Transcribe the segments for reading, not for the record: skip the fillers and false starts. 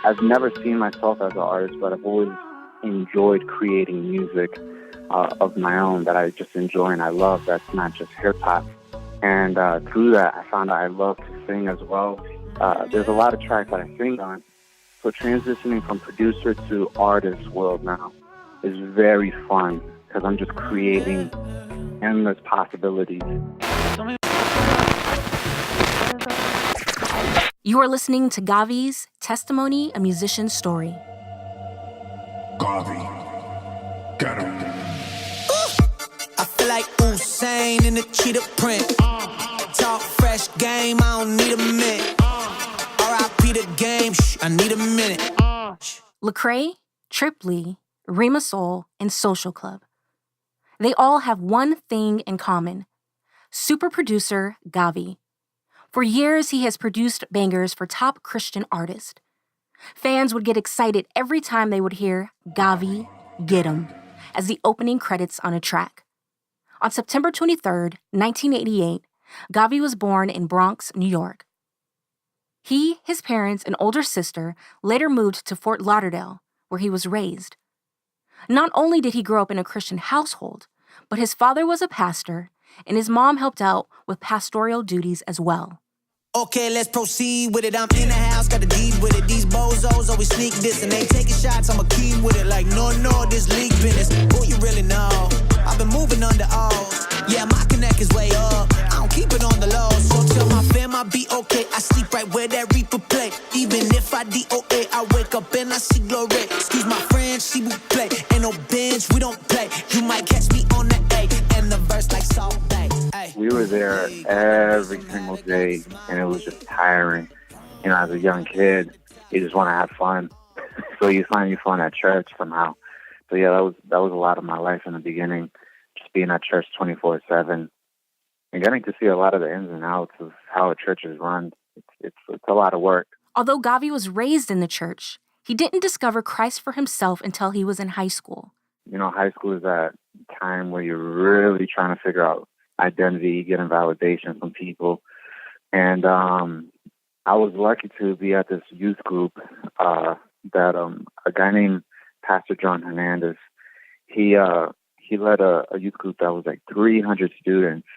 I've never seen myself as an artist, but I've always enjoyed creating music of my own that I just enjoy and I love. That's not just hip-hop. And through that, I found out I love to sing as well. There's a lot of tracks that I sing on. So transitioning from producer to artist world now is very fun because I'm just creating endless possibilities. You are listening to Gawvi's Testimony, a Musician's Story. Gawvi, got him. I feel like Usain in the cheetah print. Talk fresh game, I don't need a minute. R.I.P. the game, I need a minute. Lecrae, Trip Lee, Rhema Soul, and Social Club. They all have one thing in common. Super producer Gawvi. For years, he has produced bangers for top Christian artists. Fans would get excited every time they would hear Gawvi, Get 'Em, as the opening credits on a track. On September 23rd, 1988, Gawvi was born in Bronx, New York. He, his parents, and older sister later moved to Fort Lauderdale, where he was raised. Not only did he grow up in a Christian household, but his father was a pastor, and his mom helped out with pastoral duties as well. Okay, let's proceed with it. I'm in the house, got the deed with it. These bozos always sneak this and they taking shots. I'ma keep with it like no, this league business. Who you really know? I've been moving under O's. Yeah, my connect is way up. I don't keep it on the low. So tell my fam I'll be okay. I sleep right where that Reaper play. Even if I DOA, I wake up and I see glory. Excuse my friend, she will play. Ain't no bench, we don't play. You might catch me on the A and the verse like Salt Bay. We were there every single day, and it was just tiring. You know, as a young kid, you just want to have fun. So you find you fun at church somehow. So yeah, that was a lot of my life in the beginning, just being at church 24/7 and getting to see a lot of the ins and outs of how a church is run. It's a lot of work. Although Gawvi was raised in the church, he didn't discover Christ for himself until he was in high school. You know, high school is that time where you're really trying to figure out identity, getting validation from people. And I was lucky to be at this youth group that a guy named Pastor John Hernandez, he led a youth group that was like 300 students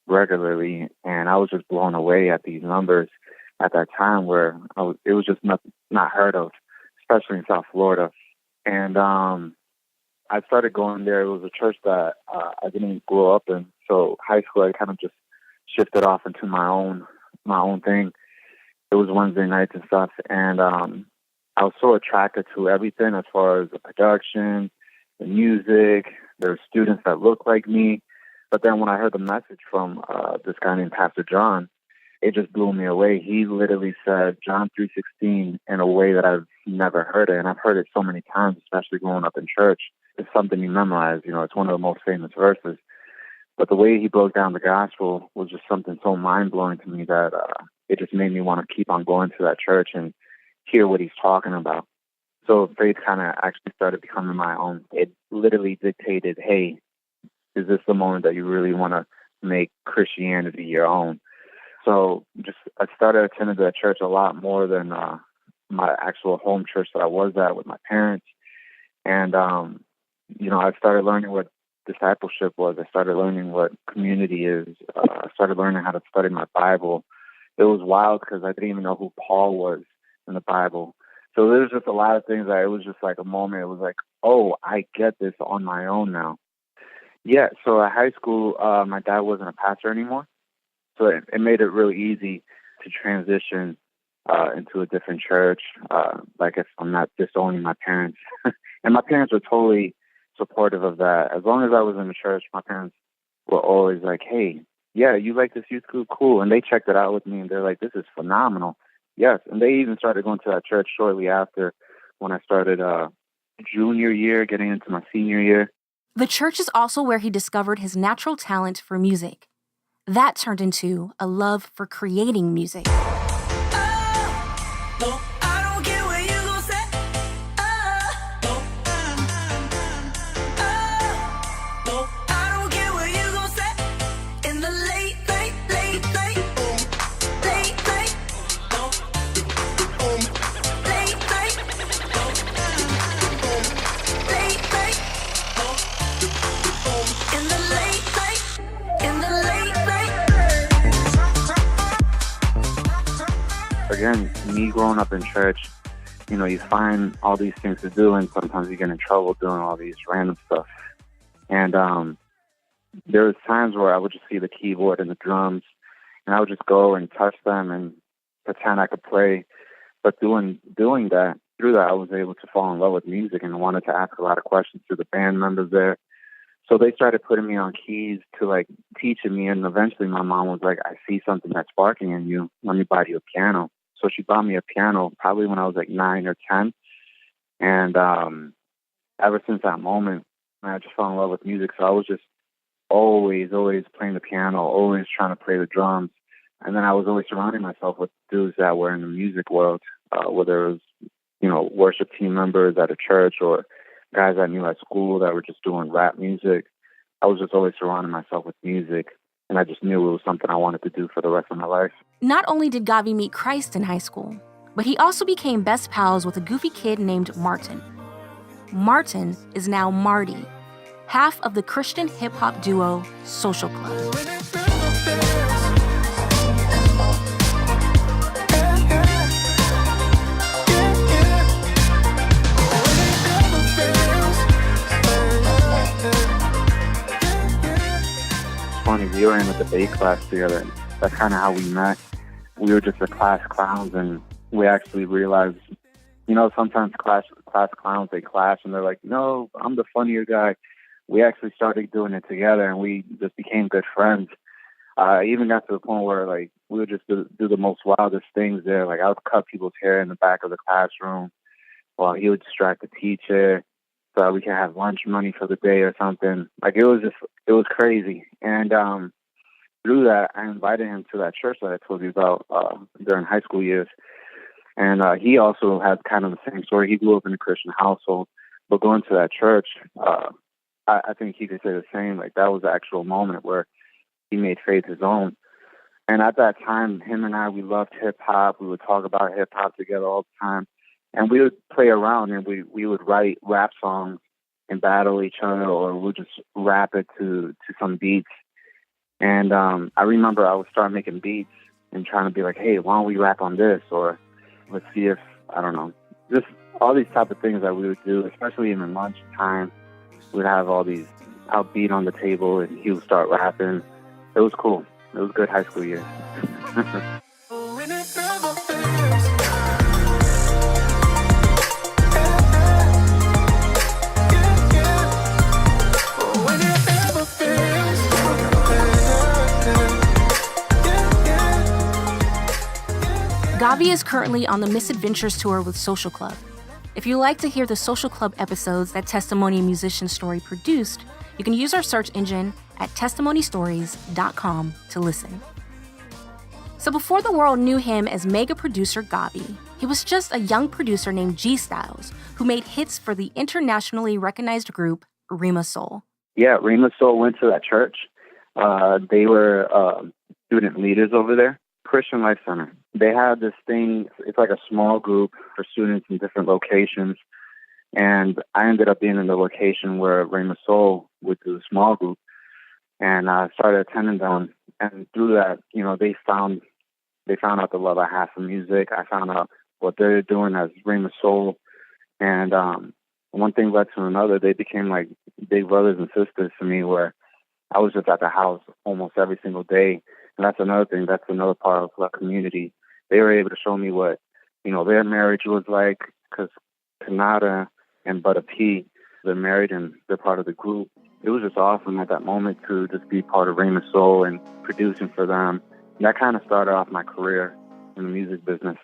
regularly. And I was just blown away at these numbers at that time where it was just not heard of, especially in South Florida. And I started going there. It was a church that I didn't grow up in. So high school, I kind of just shifted off into my own thing. It was Wednesday nights and stuff. And I was so attracted to everything as far as the production, the music. There were students that looked like me. But then when I heard the message from this guy named Pastor John, it just blew me away. He literally said John 3:16 in a way that I've never heard it. And I've heard it so many times, especially growing up in church. It's something you memorize. You know, it's one of the most famous verses. But the way he broke down the gospel was just something so mind-blowing to me that it just made me want to keep on going to that church and hear what he's talking about. So faith kind of actually started becoming my own. It literally dictated, hey, is this the moment that you really want to make Christianity your own? So I started attending that church a lot more than my actual home church that I was at with my parents. And, you know, I started learning what discipleship was. I started learning what community is. I started learning how to study my Bible. It was wild because I didn't even know who Paul was in the Bible. So there was just a lot of things that it was just like a moment. It was like, oh, I get this on my own now. Yeah, so at high school, my dad wasn't a pastor anymore. So it made it really easy to transition into a different church. Like if I'm not disowning my parents. And my parents were totally supportive of that. As long as I was in the church, my parents were always like, hey, yeah, you like this youth group? Cool. And they checked it out with me and they're like, this is phenomenal. Yes. And they even started going to that church shortly after when I started junior year, getting into my senior year. The church is also where he discovered his natural talent for music. That turned into a love for creating music. again, me growing up in church, you find all these things to do, and sometimes you get in trouble doing all these random stuff. And there was times where I would just see the keyboard and the drums, and I would just go and touch them and pretend I could play. But through that, I was able to fall in love with music and wanted to ask a lot of questions to the band members there. So they started putting me on keys to like teaching me, and eventually my mom was like, I see something that's sparking in you. Let me buy you a piano. So she bought me a piano probably when I was like 9 or 10. And ever since that moment, I just fell in love with music. So I was just always playing the piano, always trying to play the drums. And then I was always surrounding myself with dudes that were in the music world, whether it was, worship team members at a church or guys I knew at school that were just doing rap music. I was just always surrounding myself with music, and I just knew it was something I wanted to do for the rest of my life. Not only did Gawvi meet Christ in high school, but he also became best pals with a goofy kid named Martin. Martin is now Marty, half of the Christian hip-hop duo Social Club. Funny, we were in a debate class together. That's kind of how we met. We were just the class clowns, and we actually realized, sometimes class clowns, they clash, and they're like, no, I'm the funnier guy. We actually started doing it together, and we just became good friends. Even got to the point where, like, we would just do the most wildest things there. Like, I would cut people's hair in the back of the classroom while he would distract the teacher so we could have lunch money for the day or something. Like, it was crazy. And through that, I invited him to that church that I told you about during high school years. And he also had kind of the same story. He grew up in a Christian household, but going to that church, I think he could say the same. Like, that was the actual moment where he made faith his own. And at that time, him and I, we loved hip-hop. We would talk about hip-hop together all the time. And we would play around, and we would write rap songs and battle each other, or we'd just rap it to some beats. And I remember I would start making beats and trying to be like, hey, why don't we rap on this? Or let's see if, I don't know, just all these type of things that we would do, especially in the lunch time. We'd have all these outbeat on the table, and he would start rapping. It was cool. It was good high school years. Gawvi is currently on the Misadventures tour with Social Club. If you like to hear the Social Club episodes that Testimony Musician Story produced, you can use our search engine at testimonystories.com to listen. So before the world knew him as mega producer Gawvi, he was just a young producer named G Styles who made hits for the internationally recognized group Rhema Soul. Yeah, Rhema Soul went to that church. They were student leaders over there. Christian Life Center. They had this thing, it's like a small group for students in different locations. And I ended up being in the location where Rhema Soul would do the small group. And I started attending them. And through that, they found out the love I had for music. I found out what they're doing as Rhema Soul. And one thing led to another. They became like big brothers and sisters to me, where I was just at the house almost every single day. And that's another thing. That's another part of the community. They were able to show me what, their marriage was like, because Kanata and Butta P, they're married and they're part of the group. It was just awesome at that moment to just be part of Rhema Soul and producing for them. And that kind of started off my career in the music business.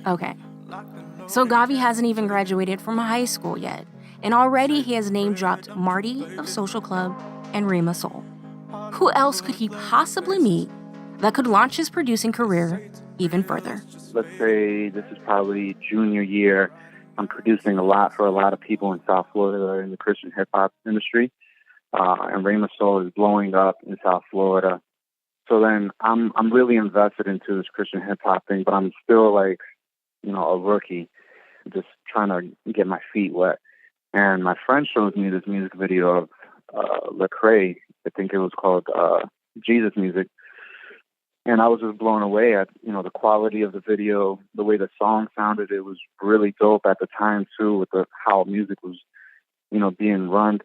Okay. So Gawvi hasn't even graduated from high school yet. And already he has name-dropped Marty of Social Club and Rhema Soul. Who else could he possibly meet that could launch his producing career even further? Let's say this is probably junior year. I'm producing a lot for a lot of people in South Florida in the Christian hip-hop industry. And Rhema Soul is blowing up in South Florida. So then I'm really invested into this Christian hip-hop thing, but I'm still like, a rookie, just trying to get my feet wet. And my friend showed me this music video of Lecrae. I think it was called Jesus Music. And I was just blown away at, the quality of the video, the way the song sounded. It was really dope at the time too, with how music was, being run.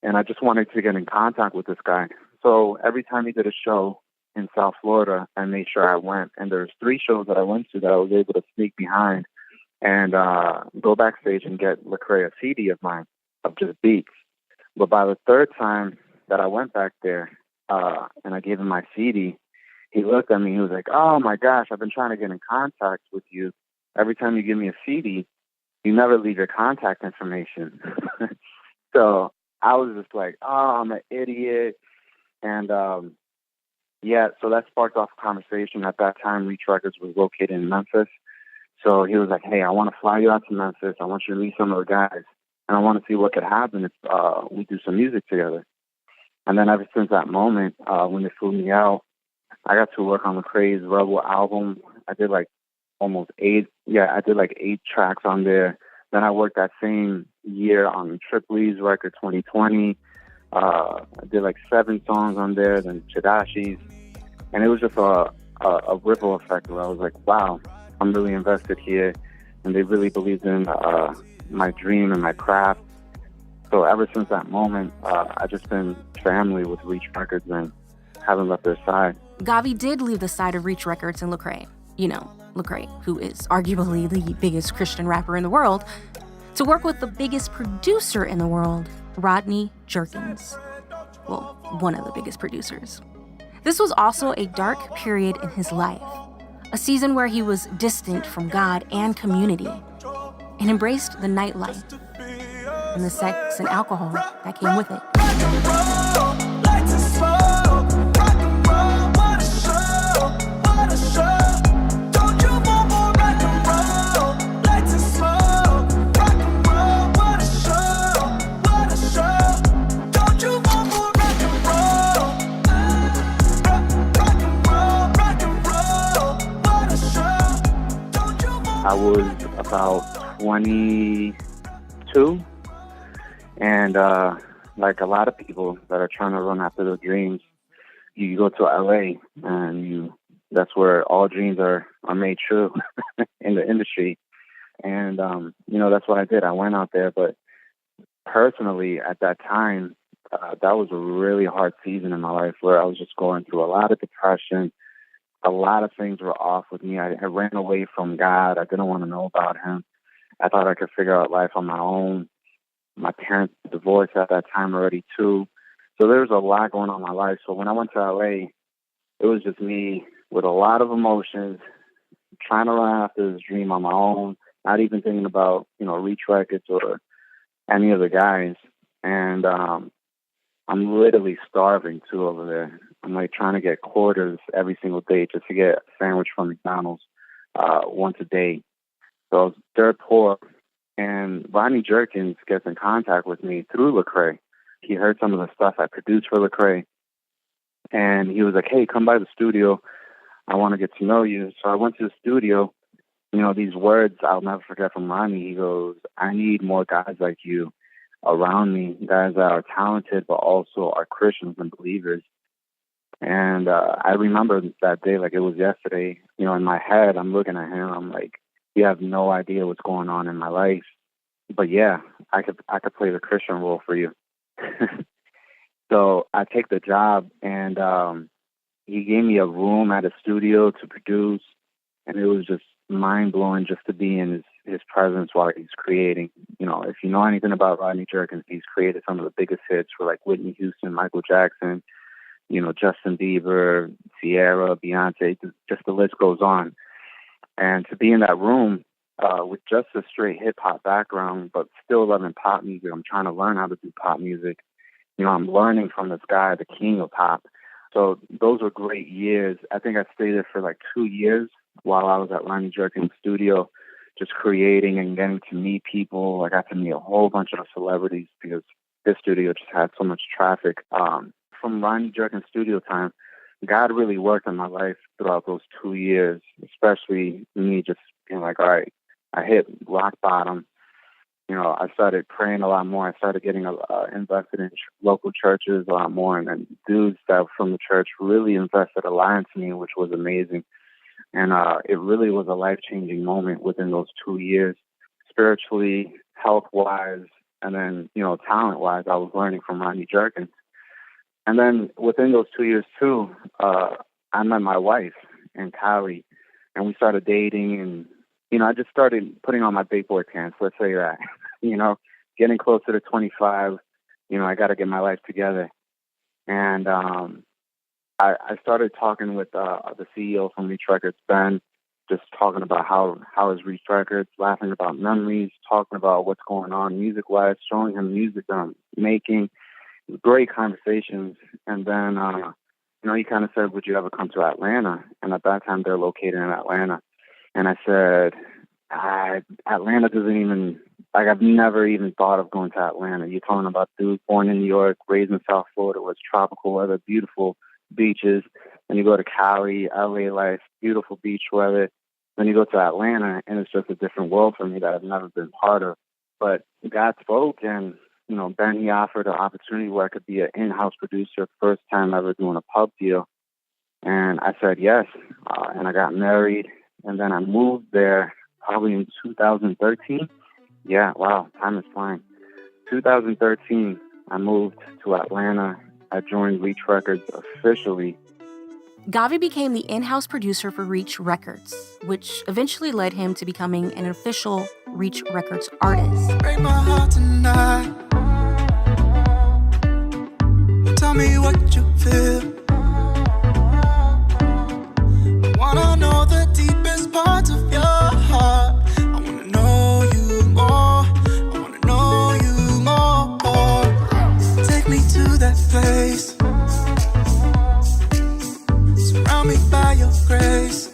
And I just wanted to get in contact with this guy. So every time he did a show in South Florida, I made sure I went. And there's 3 shows that I went to that I was able to sneak behind and go backstage and get Lecrae a CD of mine, of just beats. But by the 3rd time that I went back there and I gave him my CD, he looked at me. He was like, "Oh, my gosh, I've been trying to get in contact with you. Every time you give me a CD, you never leave your contact information." So I was just like, "Oh, I'm an idiot." And so that sparked off a conversation. At that time, Reach Records was located in Memphis. So he was like, "Hey, I want to fly you out to Memphis. I want you to meet some of the guys. And I want to see what could happen if we do some music together." And then ever since that moment, when they flew me out, I got to work on Lecrae's Rebel album. I did like 8 tracks on there. Then I worked that same year on Triple's record 2020. I did like 7 songs on there, then Chadashi's. And it was just a ripple effect where I was like, wow, I'm really invested here. And they really believed in my dream and my craft. So ever since that moment, I've just been family with Reach Records and haven't left their side. Gawvi did leave the side of Reach Records and Lecrae. Lecrae, who is arguably the biggest Christian rapper in the world, to work with the biggest producer in the world, Rodney Jerkins. Well, one of the biggest producers. This was also a dark period in his life, a season where he was distant from God and community, and embraced the nightlife and the sex and alcohol that came with it. I was about 22, and like a lot of people that are trying to run after their dreams, you go to LA, and that's where all dreams are made true in the industry. And that's what I did. I went out there, but personally at that time, that was a really hard season in my life where I was just going through a lot of depression. A lot of things were off with me. I ran away from God. I didn't want to know about him. I thought I could figure out life on my own. My parents divorced at that time already too. So there was a lot going on in my life. So when I went to LA, it was just me with a lot of emotions, trying to run after this dream on my own, not even thinking about, Reach Records or any of the guys. And I'm literally starving too over there. I'm like trying to get quarters every single day just to get a sandwich from McDonald's once a day. So I was dirt poor. And Rodney Jerkins gets in contact with me through Lecrae. He heard some of the stuff I produced for Lecrae. And he was like, "Hey, come by the studio. I want to get to know you." So I went to the studio. These words I'll never forget from Rodney. He goes, "I need more guys like you around me, guys that are talented but also are Christians and believers." And I remember that day like it was yesterday. In my head, I'm looking at him. I'm like, you have no idea what's going on in my life. But yeah, I could play the Christian role for you. So I take the job, and he gave me a room at a studio to produce. And it was just mind-blowing just to be in his presence while he's creating. If you know anything about Rodney Jerkins, he's created some of the biggest hits for like Whitney Houston, Michael Jackson, Justin Bieber, Sierra, Beyonce, just the list goes on. And to be in that room with just a straight hip-hop background, but still loving pop music, I'm trying to learn how to do pop music. I'm learning from this guy, the king of pop. So those were great years. I think I stayed there for like 2 years while I was at Rodney Jerkins' studio, just creating and getting to meet people. I got to meet a whole bunch of celebrities because this studio just had so much traffic. From Rodney Jerkins' studio time, God really worked in my life throughout those 2 years, especially me just being like, all right, I hit rock bottom. I started praying a lot more. I started getting invested in local churches a lot more, and then dudes that were from the church really invested a lot into me, which was amazing. And it really was a life-changing moment within those 2 years, spiritually, health-wise, and then, talent-wise. I was learning from Rodney Jerkins. And then within those 2 years, too, I met my wife in Cali, and we started dating. And, I just started putting on my big boy pants, let's say that. Getting closer to 25, I got to get my life together. And I started talking with the CEO from Reach Records, Ben, just talking about how is Reach Records, laughing about memories, talking about what's going on music-wise, showing him music that I'm making. Great conversations. And then, he kind of said, would you ever come to Atlanta? And at that time, they're located in Atlanta. And I said, Atlanta doesn't even, I've never even thought of going to Atlanta. You're talking about dudes born in New York, raised in South Florida, where it's tropical weather, beautiful beaches. Then you go to Cali, LA life, beautiful beach weather. Then you go to Atlanta, and it's just a different world for me that I've never been part of. But God spoke, and, Ben, he offered an opportunity where I could be an in-house producer, first time ever doing a pub deal. And I said yes, and I got married, and then I moved there probably in 2013. Yeah, wow, time is flying. 2013, I moved to Atlanta. I joined Reach Records officially. Gawvi became the in-house producer for Reach Records, which eventually led him to becoming an official Reach Records artist. Break my heart tonight. Tell me what you feel. I wanna know the deepest parts of your heart. I wanna know you more. I wanna know you more. Take me to that place. Surround me by your grace.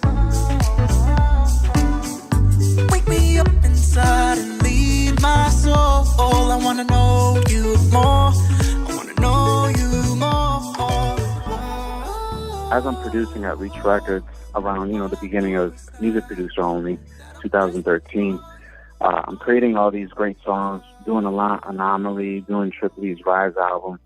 Wake me up inside and lead my soul. I wanna know you more. I wanna know you more. As I'm producing at Reach Records around, the beginning of Music Producer Only, 2013, I'm creating all these great songs, doing a lot Anomaly, doing Triple E's Rise album.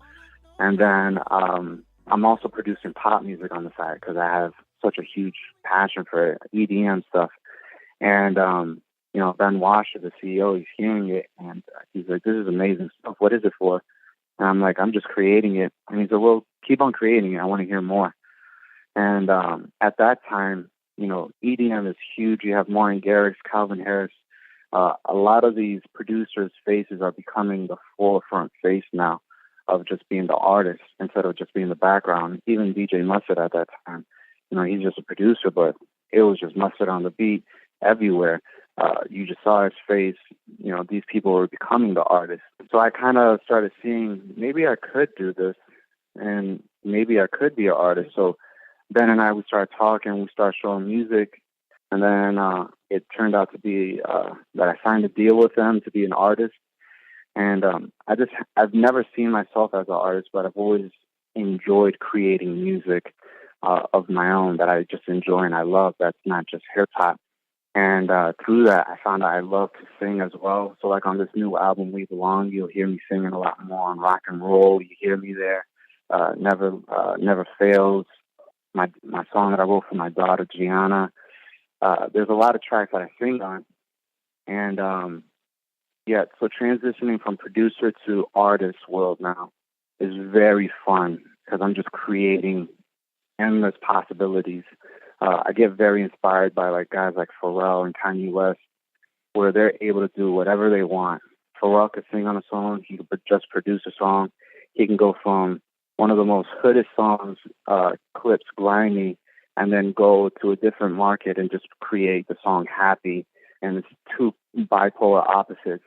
And then I'm also producing pop music on the side because I have such a huge passion for EDM stuff. And, Ben Washer, the CEO, he's hearing it, and he's like, this is amazing stuff. What is it for? And I'm like, I'm just creating it. And he's like, well, keep on creating it. I want to hear more. And at that time, EDM is huge. You have Martin Garrix, Calvin Harris. A lot of these producers' faces are becoming the forefront face now of just being the artist instead of just being the background. Even DJ Mustard at that time, he's just a producer, but it was just Mustard on the beat everywhere. You just saw his face. These people were becoming the artists. So I kind of started seeing maybe I could do this and maybe I could be an artist. So Ben and I, we started talking, we started showing music. And then it turned out to be that I signed a deal with them to be an artist. And I've never seen myself as an artist, but I've always enjoyed creating music of my own that I just enjoy and I love. That's not just hip hop. And through that, I found out I love to sing as well. So like on this new album, We Belong, you'll hear me singing a lot more on rock and roll. You hear me there. Never Fails. My song that I wrote for my daughter, Gianna. There's a lot of tracks that I sing on. And so transitioning from producer to artist world now is very fun because I'm just creating endless possibilities. I get very inspired by like guys like Pharrell and Kanye West, where they're able to do whatever they want. Pharrell could sing on a song. He could just produce a song. He can go from one of the most hoodest songs, Clips, Grimy, and then go to a different market and just create the song Happy. And it's two bipolar opposites.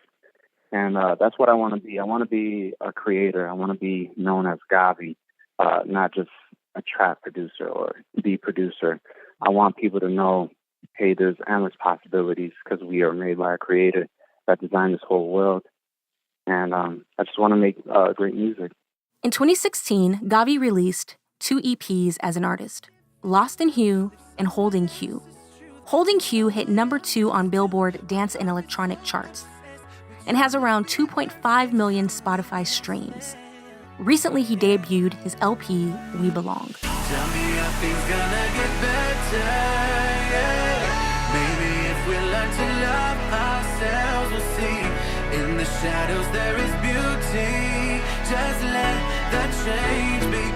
And that's what I want to be. I want to be a creator. I want to be known as Gawvi, not just a trap producer or the producer. I want people to know, hey, there's endless possibilities because we are made by a creator that designed this whole world. And I just want to make great music. In 2016, Gawvi released 2 EPs as an artist, Lost in Hue and Holding Hue. Holding Hue hit number 2 on Billboard Dance and Electronic charts. and has around 2.5 million Spotify streams. Recently, he debuted his LP, We Belong. Tell me are things gonna get better, yeah. Maybe if we learn to love ourselves, we'll see. In the shadows there is beauty. Just let the change begin.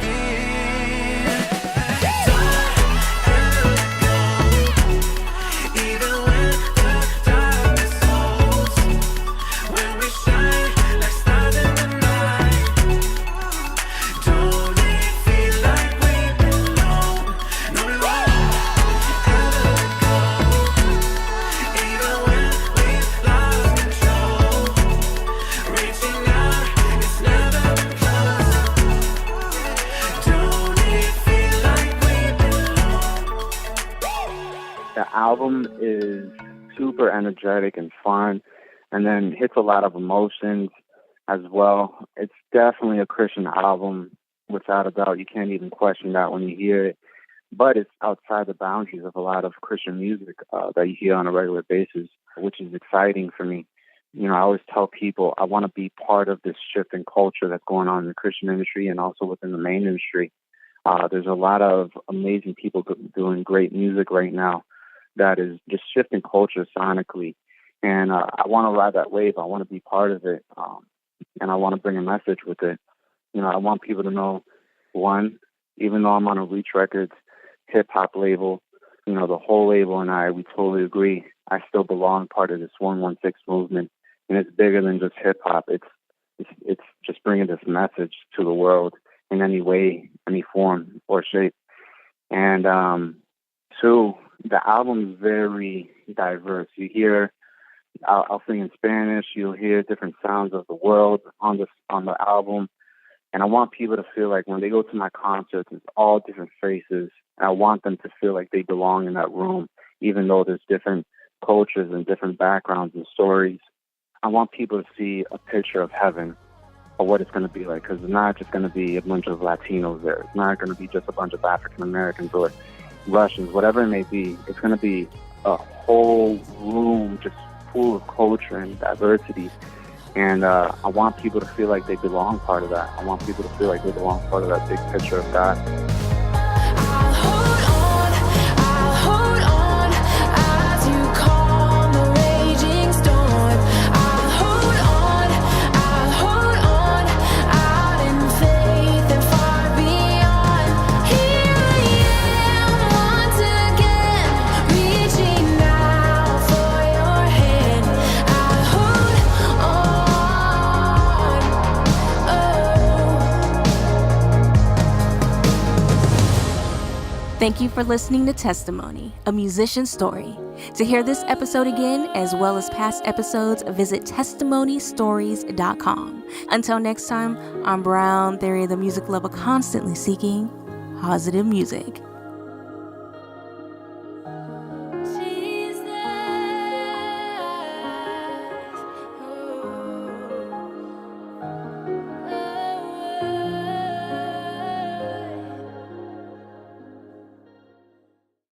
The album is super energetic and fun, and then hits a lot of emotions as well. It's definitely a Christian album, without a doubt. You can't even question that when you hear it. But it's outside the boundaries of a lot of Christian music that you hear on a regular basis, which is exciting for me. You know, I always tell people I want to be part of this shift in culture that's going on in the Christian industry and also within the main industry. There's a lot of amazing people doing great music right now that is just shifting culture sonically. And I want to ride that wave. I want to be part of it. And I want to bring a message with it. You know, I want people to know, one, even though I'm on a Reach Records hip-hop label, you know, the whole label and we totally agree. I still belong part of this 116 movement. And it's bigger than just hip-hop. It's just bringing this message to the world in any way, any form or shape. And two, the album is very diverse. You hear, I'll sing in Spanish. You'll hear different sounds of the world on the album. And I want people to feel like when they go to my concerts, it's all different faces. And I want them to feel like they belong in that room, even though there's different cultures and different backgrounds and stories. I want people to see a picture of heaven or what it's going to be like, because it's not just going to be a bunch of Latinos there. It's not going to be just a bunch of African Americans or Russians, whatever it may be. It's going to be a whole room just full of culture and diversity. And I want people to feel like they belong part of that. I want people to feel like they belong part of that big picture of God. Thank you for listening to Testimony, a musician's story. To hear this episode again, as well as past episodes, visit testimonystories.com. Until next time, I'm Brown, Theory, the music lover constantly seeking positive music.